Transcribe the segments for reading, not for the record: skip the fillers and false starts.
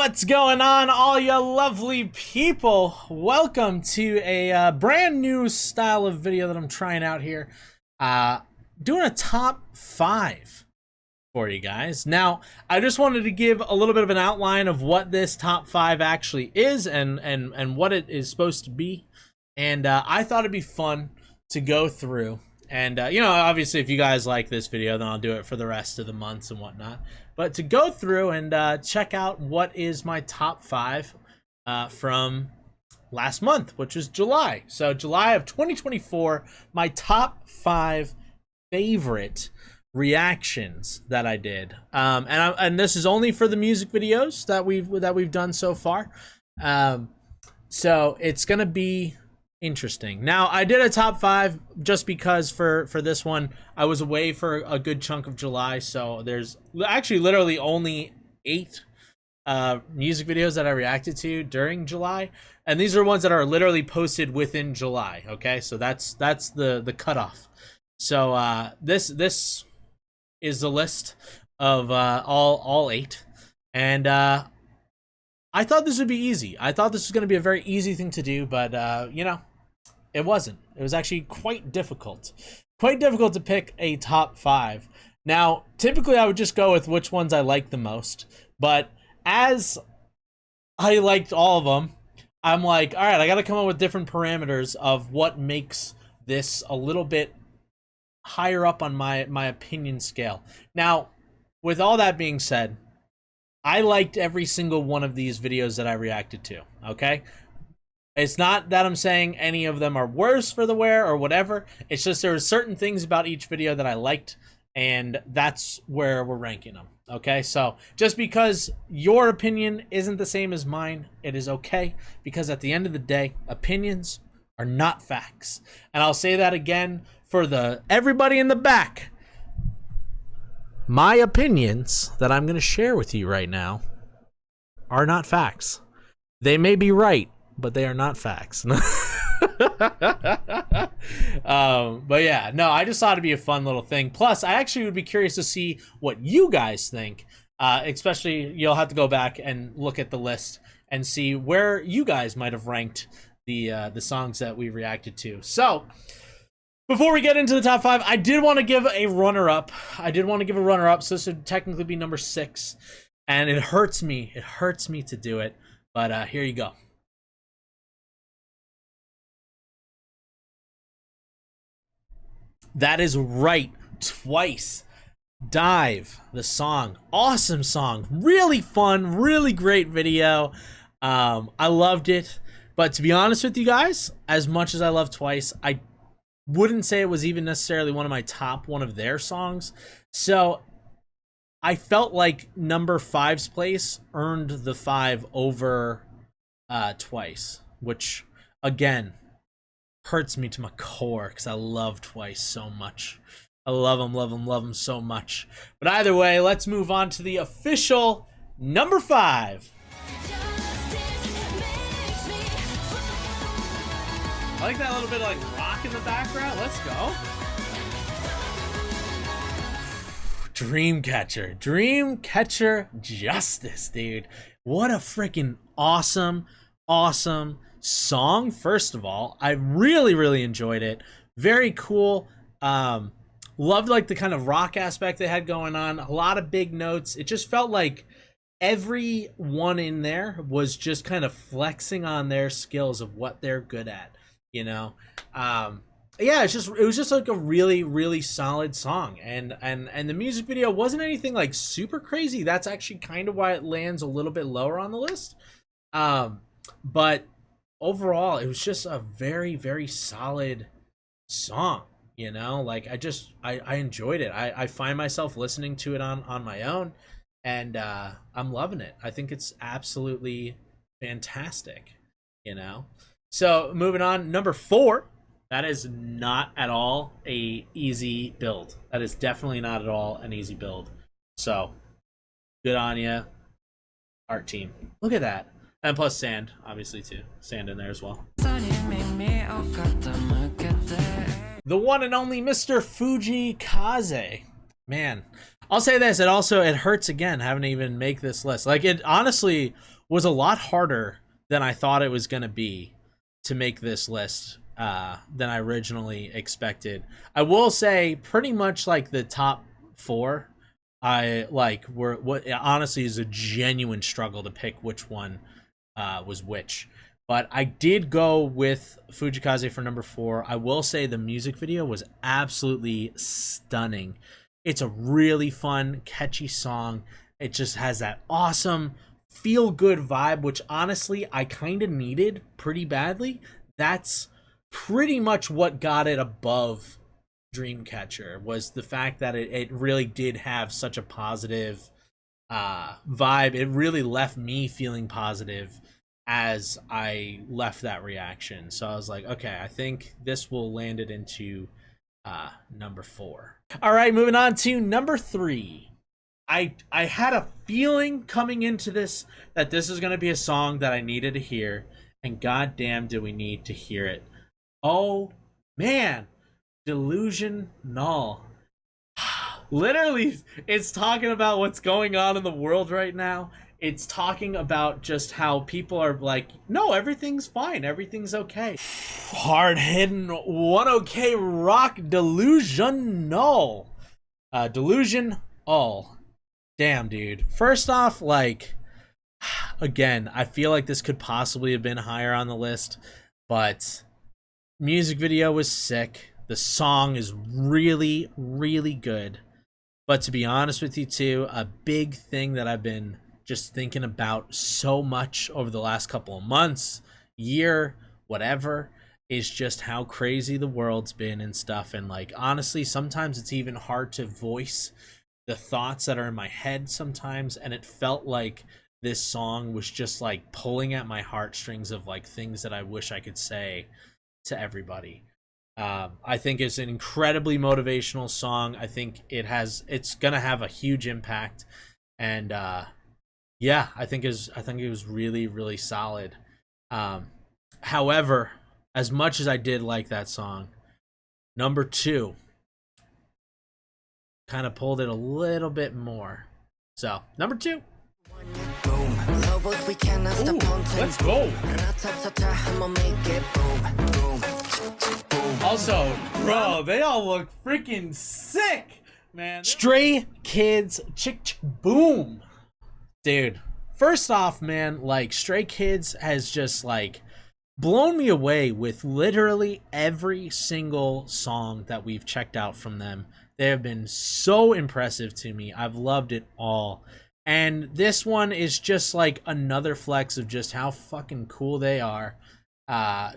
What's going on, all you lovely people? Welcome to a brand new style of video that I'm trying out here. Doing a top 5 for you guys. Now, I just wanted to give a little bit of an outline of what this top 5 actually is and what it is supposed to be. And I thought it'd be fun to go through. And, you know, obviously, if you guys like this video, then I'll do it for the rest of the months and whatnot. But to go through and check out what is my top 5 from last month, which was July. So July of 2024, my top 5 favorite reactions that I did. And this is only for the music videos that we've done so far. So it's gonna be interesting. Now, I did a top 5 just because for this one I was away for a good chunk of July, so there's actually literally only 8 music videos that I reacted to during July, and these are ones that are literally posted within July. Okay, so that's the cutoff. So this is the list of all 8, and I thought this would be easy. I thought this was going to be a very easy thing to do, but you know, it wasn't. It was actually quite difficult. Quite difficult to pick a top 5. Now, typically I would just go with which ones I like the most, but as I liked all of them, I'm like, all right, I got to come up with different parameters of what makes this a little bit higher up on my opinion scale. Now, with all that being said, I liked every single one of these videos that I reacted to, okay? It's not that I'm saying any of them are worse for the wear or whatever. It's just there are certain things about each video that I liked, and that's where we're ranking them, okay? So just because your opinion isn't the same as mine, it is okay, because at the end of the day, opinions are not facts. And I'll say that again for everybody in the back. My opinions that I'm going to share with you right now are not facts. They may be right, but they are not facts. But yeah, no, I just thought it'd be a fun little thing. Plus, I actually would be curious to see what you guys think. Especially, you'll have to go back and look at the list and see where you guys might have ranked the songs that we reacted to. So, before we get into the top 5, I did want to give a runner-up. So this would technically be number 6. And it hurts me. It hurts me to do it. But here you go. That is right. Twice. Dive, the song. Awesome song. Really fun. Really great video. I loved it. But to be honest with you guys, as much as I love Twice, I wouldn't say it was even necessarily one of their songs. So I felt like number 5's place earned the 5 over Twice, which again hurts me to my core because I love Twice so much. I love them so much. But either way, let's move on to the official number 5. I like that little bit of like rock in the background. Let's go. Dreamcatcher Justice, dude. What a freaking awesome song. First of all, I really enjoyed it. Very cool. Loved like the kind of rock aspect they had going on. A lot of big notes. It just felt like everyone in there was just kind of flexing on their skills of what they're good at. You know, yeah, it was just like a really solid song, and the music video wasn't anything like super crazy. That's actually kind of why it lands a little bit lower on the list. But overall, it was just a very solid song. You know, like I enjoyed it. I find myself listening to it on my own, and I'm loving it. I think it's absolutely fantastic. You know. So moving on, number 4, that is not at all a easy build. That is definitely not at all an easy build. So good on you, art team. Look at that. And plus sand, obviously too. Sand in there as well. The one and only Mr. Fujikaze. Man, I'll say this, it hurts again having to even make this list. Like, it honestly was a lot harder than I thought it was going to be to make this list than I originally expected. I will say pretty much like the top 4 I like were what honestly is a genuine struggle to pick which one was which. But I did go with Fujikaze for number 4. I will say the music video was absolutely stunning. It's a really fun, catchy song. It just has that awesome feel-good vibe, which honestly I kind of needed pretty badly. That's pretty much what got it above Dreamcatcher, was the fact that it really did have such a positive vibe. It really left me feeling positive as I left that reaction. So I was like, okay, I think this will land it into number 4. All right, moving on to number 3. I had a feeling coming into this that this is going to be a song that I needed to hear, and goddamn do we need to hear it. Oh man, Delusion Null. Literally, it's talking about what's going on in the world right now. It's talking about just how people are like, no, everything's fine, everything's okay. Hard-hitting 1OK rock Delusional. Delusion All. Damn, dude. First off, like, again, I feel like this could possibly have been higher on the list, but music video was sick. The song is really, really good. But to be honest with you, too, a big thing that I've been just thinking about so much over the last couple of months, year, whatever, is just how crazy the world's been and stuff. And like, honestly, sometimes it's even hard to voice the thoughts that are in my head sometimes. And it felt like this song was just like pulling at my heartstrings of like things that I wish I could say to everybody. I think it's an incredibly motivational song. I think it's gonna have a huge impact, and yeah, I think it was really, really solid. However, as much as I did like that song, number 2 kind of pulled it a little bit more. So number 2. Ooh, let's go. Also, bro, they all look freaking sick, man. Stray Kids Chick Boom. Dude, first off, man, like, Stray Kids has just, like, blown me away with literally every single song that we've checked out from them. They have been so impressive to me. I've loved it all. And this one is just, like, another flex of just how fucking cool they are.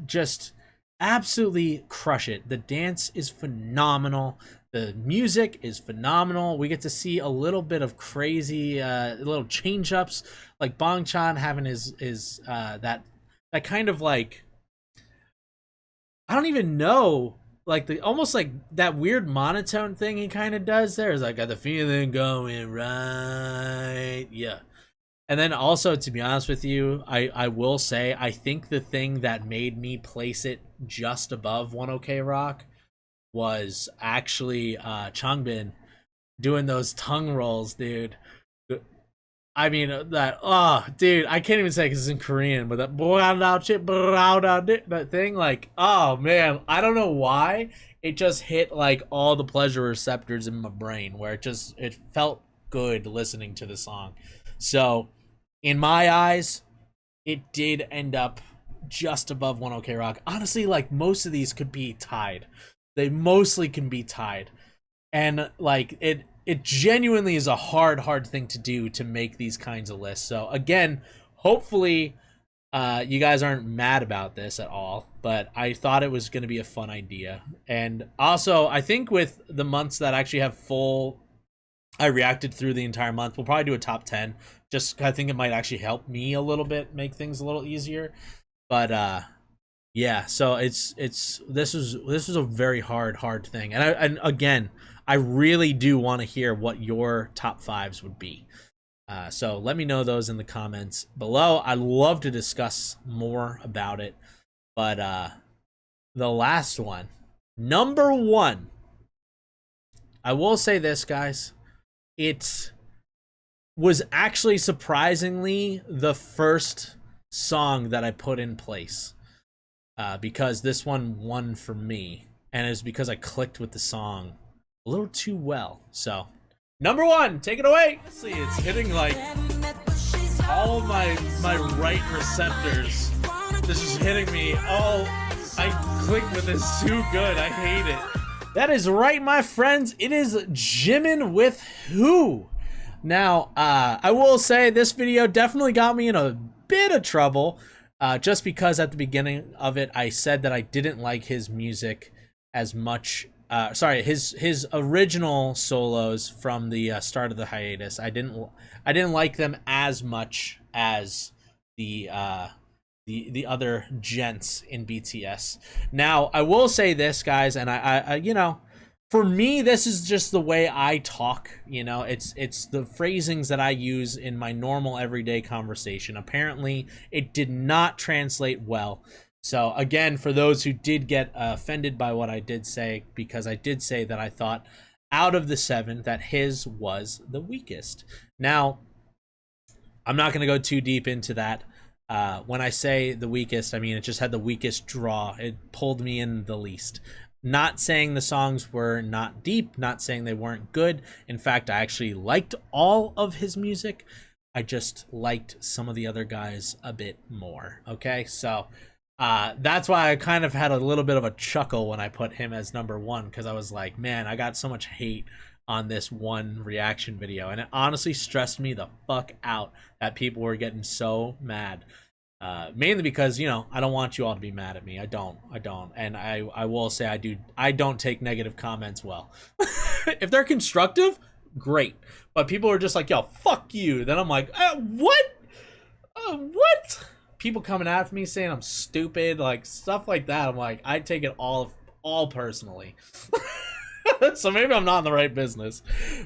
Just absolutely crush it. The dance is phenomenal. The music is phenomenal. We get to see a little bit of crazy little change ups, like Bong Chan having his that kind of like, I don't even know, like the almost like that weird monotone thing he kind of does there. Is like, got the feeling going right, yeah. And then also, to be honest with you, I will say, I think the thing that made me place it just above 1OK Rock was actually Changbin doing those tongue rolls, dude. I mean, dude, I can't even say because it's in Korean, but that thing, like, oh man, I don't know why, it just hit like all the pleasure receptors in my brain, where it felt good listening to the song. So in my eyes, it did end up just above 1OK Rock. Honestly, like, most of these could be tied. They mostly can be tied. And like, it genuinely is a hard thing to do, to make these kinds of lists. So again, hopefully you guys aren't mad about this at all, but I thought it was going to be a fun idea. And also, I think with the months that actually have full, I reacted through the entire month, we'll probably do a top 10. Just, I think it might actually help me a little bit, make things a little easier. But yeah, so this was a very hard thing. And again, I really do want to hear what your top 5s would be. So let me know those in the comments below. I'd love to discuss more about it. But the last one, number 1. I will say this, guys. It's was actually surprisingly the first song that I put in place, because this one won for me, and it's because I clicked with the song a little too well. So, number one, take it away. Let's see, it's hitting like all my right receptors. This is hitting me. Oh, I clicked with this too good. I hate it. That is right, my friends. It is Jimin with Who. Now, I will say this video definitely got me in a bit of trouble, just because at the beginning of it, I said that I didn't like his music as much. Sorry, his original solos from the start of the hiatus. I didn't like them as much as the other gents in BTS. Now, I will say this, guys, and I you know, for me, this is just the way I talk. You know, it's the phrasings that I use in my normal everyday conversation. Apparently, it did not translate well. So again, for those who did get offended by what I did say, because I did say that I thought out of the 7 that his was the weakest. Now, I'm not going to go too deep into that. When I say the weakest, I mean it just had the weakest draw. It pulled me in the least. Not saying the songs were not deep, not saying they weren't good. In fact, I actually liked all of his music. I just liked some of the other guys a bit more. Okay, so that's why I kind of had a little bit of a chuckle when I put him as number 1, because I was like, man, I got so much hate on this one reaction video, and it honestly stressed me the fuck out that people were getting so mad. Mainly because, you know, I don't want you all to be mad at me. I don't. And I will say I don't take negative comments well. If they're constructive, great. But people are just like, yo, fuck you. Then I'm like, what? What? People coming after me saying I'm stupid, like stuff like that. I'm like, I take it all personally. So maybe I'm not in the right business.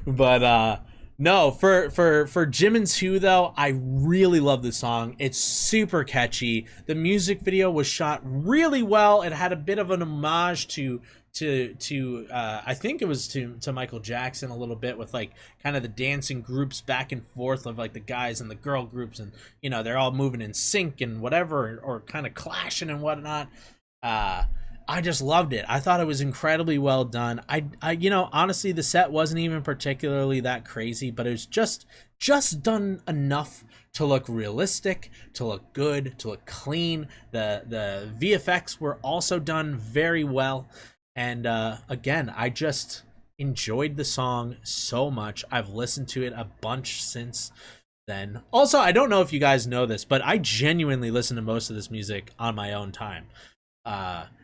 But no, for Jimin's Who, though, I really love the song. It's super catchy. The music video was shot really well. It had a bit of an homage to I think it was to Michael Jackson a little bit, with like kind of the dancing groups back and forth of like the guys and the girl groups, and you know, they're all moving in sync and whatever, or kind of clashing and whatnot. I just loved it. I thought it was incredibly well done. I you know, honestly, the set wasn't even particularly that crazy, but it was just done enough to look realistic, to look good, to look clean. The VFX were also done very well. And again, I just enjoyed the song so much. I've listened to it a bunch since then. Also, I don't know if you guys know this, but I genuinely listen to most of this music on my own time.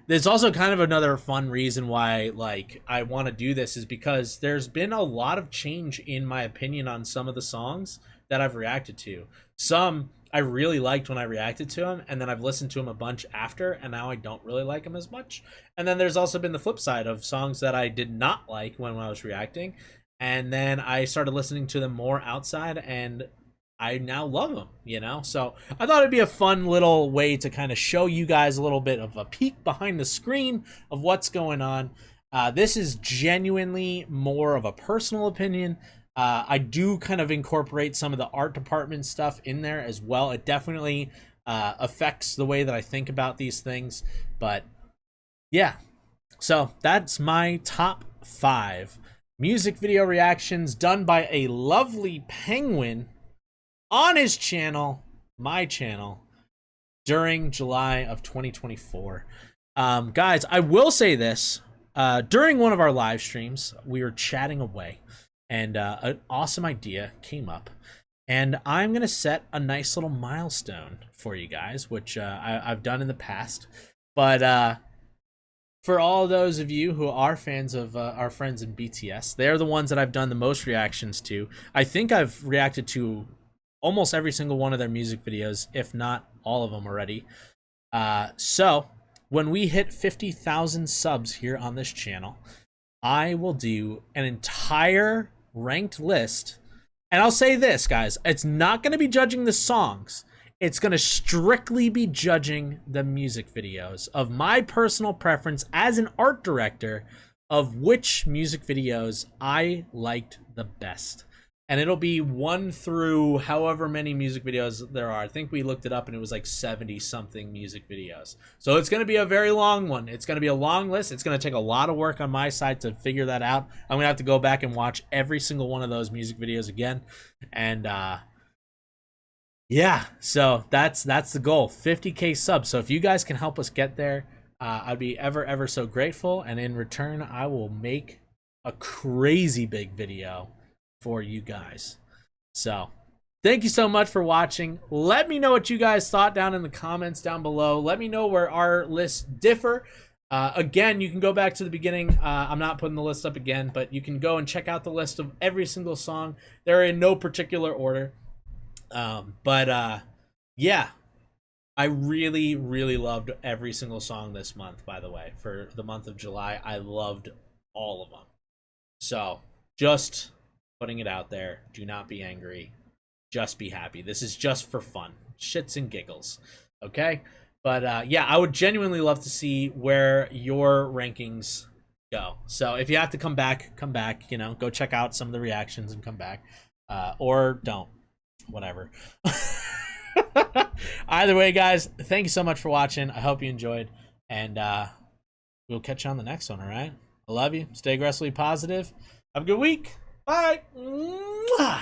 There's also kind of another fun reason why, like, I want to do this, is because there's been a lot of change in my opinion on some of the songs that I've reacted to. Some I really liked when I reacted to them, and then I've listened to them a bunch after, and now I don't really like them as much. And then there's also been the flip side of songs that I did not like when I was reacting, and then I started listening to them more outside, and I now love them, you know? So I thought it'd be a fun little way to kind of show you guys a little bit of a peek behind the screen of what's going on. This is genuinely more of a personal opinion. I do kind of incorporate some of the art department stuff in there as well. It definitely affects the way that I think about these things. But yeah, so that's my top 5 music video reactions done by ALovelyPenguin on his channel, my channel, during July of 2024. Guys, I will say this. During one of our live streams, we were chatting away, and an awesome idea came up. And I'm going to set a nice little milestone for you guys, which I've done in the past. But for all those of you who are fans of our friends in BTS, they're the ones that I've done the most reactions to. I think I've reacted to almost every single one of their music videos, if not all of them already. So when we hit 50,000 subs here on this channel, I will do an entire ranked list. And I'll say this, guys, it's not going to be judging the songs. It's going to strictly be judging the music videos of my personal preference as an art director of which music videos I liked the best. and it'll be 1 through however many music videos there are. I think we looked it up and it was like 70 something music videos. So it's going to be a very long one. It's going to be a long list. It's going to take a lot of work on my side to figure that out. I'm going to have to go back and watch every single one of those music videos again. And yeah, so that's the goal, 50K subs. So if you guys can help us get there, I'd be ever so grateful. And in return, I will make a crazy big video for you guys. So thank you so much for watching. Let me know what you guys thought down in the comments down below. Let me know where our lists differ. Again, you can go back to the beginning. I'm not putting the list up again, but you can go and check out the list of every single song. They're in no particular order. Yeah, I really loved every single song this month, by the way. For the month of July, I loved all of them. So just putting it out there. Do not be angry. Just be happy. This is just for fun. Shits and giggles. Okay? But yeah, I would genuinely love to see where your rankings go. So if you have to come back, you know, go check out some of the reactions and come back. Or don't. Whatever. Either way, guys, thank you so much for watching. I hope you enjoyed. And we'll catch you on the next one, all right? I love you. Stay aggressively positive. Have a good week. Bye. Mwah.